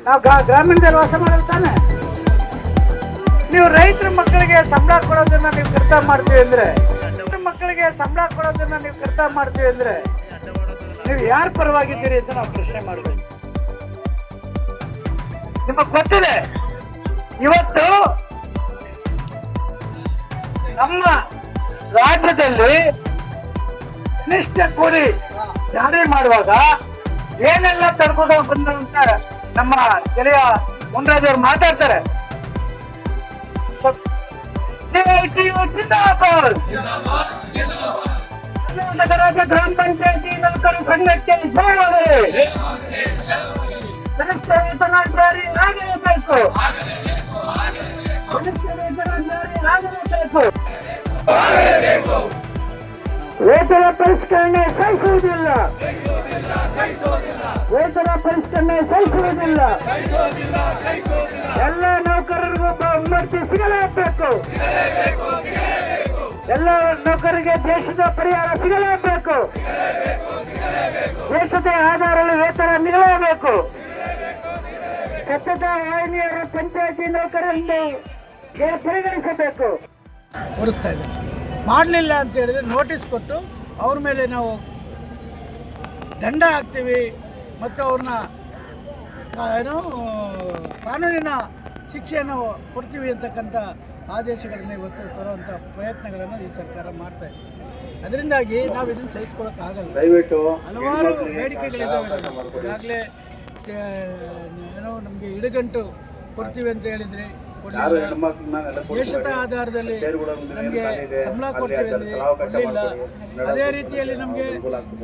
ನಾವು ಗ್ರಾಮೀಣದಲ್ಲಿ ವಾಸ ಮಾಡೋದು ತಾನೆ. ನೀವು ರೈತರ ಮಕ್ಕಳಿಗೆ ಸಂಬಳ ಕೊಡೋದನ್ನ ನೀವು ಕರ್ತ ಮಾಡ್ತೀವಿ ಅಂದ್ರೆ, ಮಕ್ಕಳಿಗೆ ಸಂಬಳ ಕೊಡೋದನ್ನ ನೀವು ಕರ್ತ ಮಾಡ್ತೀವಿ ಅಂದ್ರೆ ನೀವು ಯಾರ ಪರವಾಗಿದ್ದೀರಿ ಅಂತ ನಾವು ಪ್ರಶ್ನೆ ಮಾಡಬೇಕು. ನಿಮಗೆ ಗೊತ್ತಿದೆ, ಇವತ್ತು ನಮ್ಮ ರಾಜ್ಯದಲ್ಲಿ ಕನಿಷ್ಠ ಕೂಲಿ ಜಾರಿ ಮಾಡುವಾಗ ಏನೆಲ್ಲ ತಡ್ಕೊಂಡು ಬಂದಂತ ನಮ್ಮ ಗೆಳೆಯ ಮುನ್ರಾಜ್ ಅವರು ಮಾತಾಡ್ತಾರೆ. ನಗರದ ಗ್ರಾಮ ಪಂಚಾಯತಿ ನೌಕರರ ಸಂಘಕ್ಕೆ ಕನಿಷ್ಠ ವೇತನ ಜಾರಿ ಆಗಲೇಬೇಕು. ಕನಿಷ್ಠ ವೇತನ ಜಾರಿ ಆಗಲೇಬೇಕು. ವೇತನ ಪರಿಷ್ಕರಣೆ ಸಹಿಸುವುದಿಲ್ಲ. ವೇತನ ಪರಿಷ್ಕರಣೆ ಸಹಿಸುವುದಿಲ್ಲ. ಎಲ್ಲ ನೌಕರರಿಗೂ ಬಡ್ತಿ ಸಿಗಲೇಬೇಕು. ಎಲ್ಲ ನೌಕರರಿಗೆ ದೇಶದ ಪರಿಹಾರ ಸಿಗಲೇಬೇಕು. ದೇಶದ ಆಧಾರದಲ್ಲಿ ವೇತನ ನೀಡಲೇಬೇಕು. ಸ್ವಚ್ಛತಾ ವಾಹಿನಿಯರ ಪಂಚಾಯತಿ ನೌಕರರಲ್ಲಿ ಪರಿಗಣಿಸಬೇಕು. ಹೊರಿಸ್ತಾ ಇದೆ. ಮಾಡಲಿಲ್ಲ ಅಂತ ಹೇಳಿದ್ರೆ ನೋಟಿಸ್ ಕೊಟ್ಟು ಅವ್ರ ಮೇಲೆ ನಾವು ದಂಡ ಹಾಕ್ತೀವಿ ಮತ್ತು ಅವ್ರನ್ನ ಕಾನೂನಿನ ಶಿಕ್ಷೆಯನ್ನು ಕೊಡ್ತೀವಿ ಅಂತಕ್ಕಂಥ ಆದೇಶಗಳನ್ನು ಇವತ್ತು ತರುವಂಥ ಪ್ರಯತ್ನಗಳನ್ನು ಈ ಸರ್ಕಾರ ಮಾಡ್ತಾ ಇದೆ. ಅದರಿಂದಾಗಿ ನಾವು ಇದನ್ನು ಸಹಿಸ್ಕೊಳ್ಳೋಕ್ಕಾಗಲ್ಲ. ಹಲವಾರು ಬೇಡಿಕೆಗಳಿದ್ದಾವೆ. ಈಗಾಗಲೇ ನಮಗೆ ಇಡಗಂಟು ಕೊಡ್ತೀವಿ ಅಂತ ಹೇಳಿದರೆ ದೇಶದ ಆಧಾರದಲ್ಲಿ ನಮಗೆ ಸಂಬಳ ಕೊಡ್ತೀವಿ ಅಂದರೆ ಕೊಡಲಿಲ್ಲ. ಅದೇ ರೀತಿಯಲ್ಲಿ ನಮಗೆ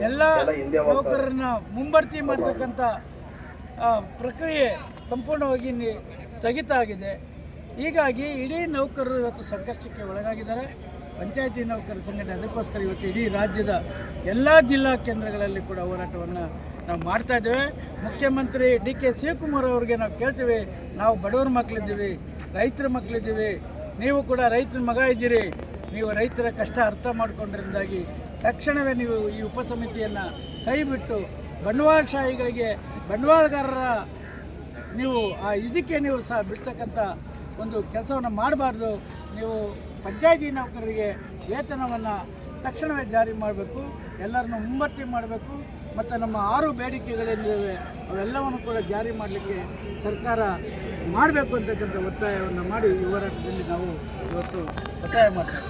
ಎಲ್ಲ ನೌಕರರನ್ನ ಮುಂಬಡ್ತಿ ಮಾಡತಕ್ಕಂಥ ಪ್ರಕ್ರಿಯೆ ಸಂಪೂರ್ಣವಾಗಿ ಸ್ಥಗಿತ ಆಗಿದೆ. ಹೀಗಾಗಿ ಇಡೀ ನೌಕರರು ಇವತ್ತು ಸಂಕಷ್ಟಕ್ಕೆ ಒಳಗಾಗಿದ್ದಾರೆ. ಪಂಚಾಯತಿ ನೌಕರರ ಸಂಘಟನೆ ಅದಕ್ಕೋಸ್ಕರ ಇವತ್ತು ಇಡೀ ರಾಜ್ಯದ ಎಲ್ಲ ಜಿಲ್ಲಾ ಕೇಂದ್ರಗಳಲ್ಲಿ ಕೂಡ ಹೋರಾಟವನ್ನು ನಾವು ಮಾಡ್ತಾ ಇದ್ದೇವೆ. ಮುಖ್ಯಮಂತ್ರಿ DK ಶಿವಕುಮಾರ್ ಅವರಿಗೆ ನಾವು ಕೇಳ್ತೀವಿ, ನಾವು ಬಡವರ ಮಕ್ಕಳಿದ್ದೀವಿ, ರೈತರ ಮಕ್ಕಳಿದ್ದೀವಿ, ನೀವು ಕೂಡ ರೈತರ ಮಗ ಇದ್ದೀರಿ, ನೀವು ರೈತರ ಕಷ್ಟ ಅರ್ಥ ಮಾಡಿಕೊಂಡ್ರಿಂದಾಗಿ ತಕ್ಷಣವೇ ನೀವು ಈ ಉಪಸಮಿತಿಯನ್ನು ಕೈ ಬಿಟ್ಟು ಬಂಡವಾಳಶಾಹಿಗಳಿಗೆ ಬಂಡವಾಳಗಾರರ ನೀವು ಇದಕ್ಕೆ ನೀವು ಸಹ ಬಿಡ್ತಕ್ಕಂಥ ಒಂದು ಕೆಲಸವನ್ನು ಮಾಡಬಾರ್ದು. ನೀವು ಪಂಚಾಯತಿ ನೌಕರರಿಗೆ ವೇತನವನ್ನು ತಕ್ಷಣವೇ ಜಾರಿ ಮಾಡಬೇಕು, ಎಲ್ಲರನ್ನು ಮುಂಬರ್ತಿ ಮಾಡಬೇಕು ಮತ್ತು ನಮ್ಮ 6 ಬೇಡಿಕೆಗಳೇನಿವೆ ಅವೆಲ್ಲವನ್ನು ಕೂಡ ಜಾರಿ ಮಾಡಲಿಕ್ಕೆ ಸರ್ಕಾರ ಮಾಡಬೇಕು ಅಂತಕ್ಕಂಥ ಒತ್ತಾಯವನ್ನು ಮಾಡಿ ಈ ಹೋರಾಟದಲ್ಲಿ ನಾವು ಇವತ್ತು ಒತ್ತಾಯ ಮಾಡ್ತೇವೆ.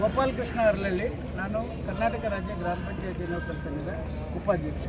ಗೋಪಾಲಕೃಷ್ಣ ಅರಳಳ್ಳಿ, ನಾನು ಕರ್ನಾಟಕ ರಾಜ್ಯ ಗ್ರಾಮ ಪಂಚಾಯತಿ ನೌಕರರ ಸಂಘದ ಉಪಾಧ್ಯಕ್ಷ.